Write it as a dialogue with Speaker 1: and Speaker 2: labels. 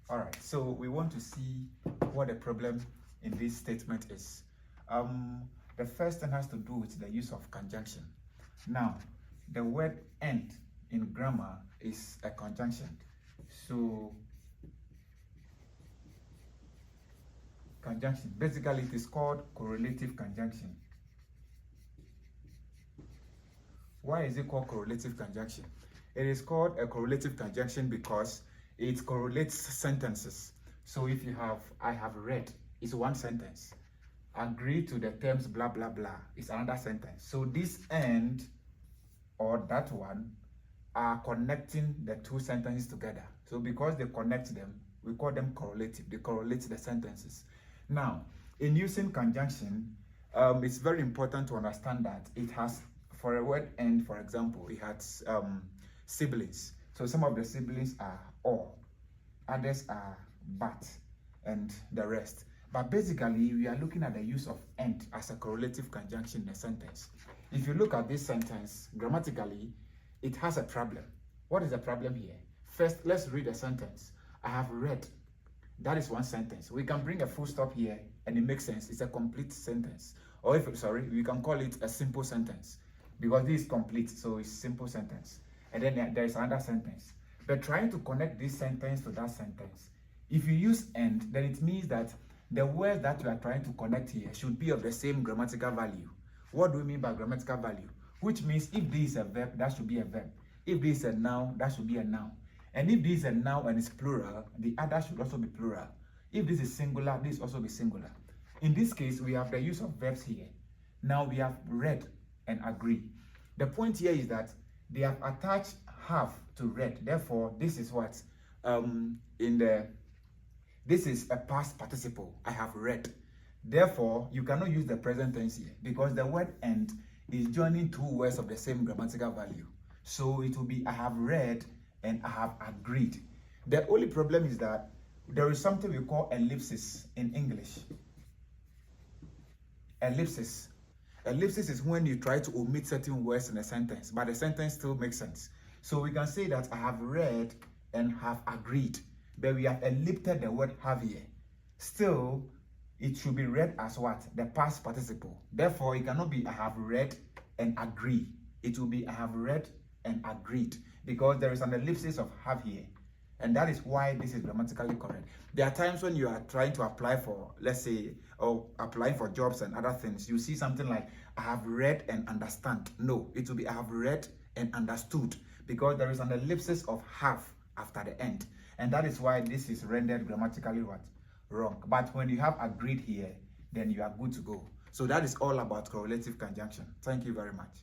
Speaker 1: All right, so we want to see what the problem in this statement is. The first thing has to do with the use of conjunction. Now, the word and in grammar is a conjunction. So, conjunction, basically it is called correlative conjunction. Why is it called correlative conjunction? It is called a correlative conjunction because it correlates sentences. So if you have, I have read, is one sentence. Agree to the terms blah blah blah is another sentence. So this and or that one are connecting the two sentences together. So because they connect them, we call them correlative. They correlate the sentences. Now, in using conjunction, it's very important to understand that it has, for a word and, for example, it has siblings. So some of the siblings are or, others are but, and the rest. But basically, we are looking at the use of and as a correlative conjunction in a sentence. If you look at this sentence, grammatically, it has a problem. What is the problem here? First, let's read the sentence. I have read. That is one sentence. We can bring a full stop here and it makes sense. It's a complete sentence. Or if, sorry, we can call it a simple sentence because this is complete, so it's simple sentence. And then there is another sentence. But trying to connect this sentence to that sentence, if you use and, then it means that the words that you are trying to connect here should be of the same grammatical value. What do we mean by grammatical value? Which means if this is a verb, that should be a verb. If this is a noun, that should be a noun. And if this is a noun and it's plural, the other should also be plural. If this is singular, this also be singular. In this case, we have the use of verbs here. Now we have read and agree. The point here is that they have attached have to read. Therefore, this is what this is a past participle. I have read. Therefore, you cannot use the present tense here because the word and is joining two words of the same grammatical value. So it will be I have read and I have agreed. The only problem is that there is something we call ellipsis in English. Ellipsis. Ellipsis is when you try to omit certain words in a sentence, but the sentence still makes sense. So we can say that I have read and have agreed, but we have ellipted the word have here. Still, it should be read as what? The past participle. Therefore, it cannot be I have read and agree. It will be I have read and agreed because there is an ellipsis of have here. And that is why this is grammatically correct. There are times when you are trying to apply for, let's say, or applying for jobs and other things, you see something like, I have read and understand. No, it will be I have read and understood because there is an ellipsis of have after the end. And that is why this is rendered grammatically what? Wrong. But when you have agreed here, then you are good to go. So that is all about correlative conjunction. Thank you very much.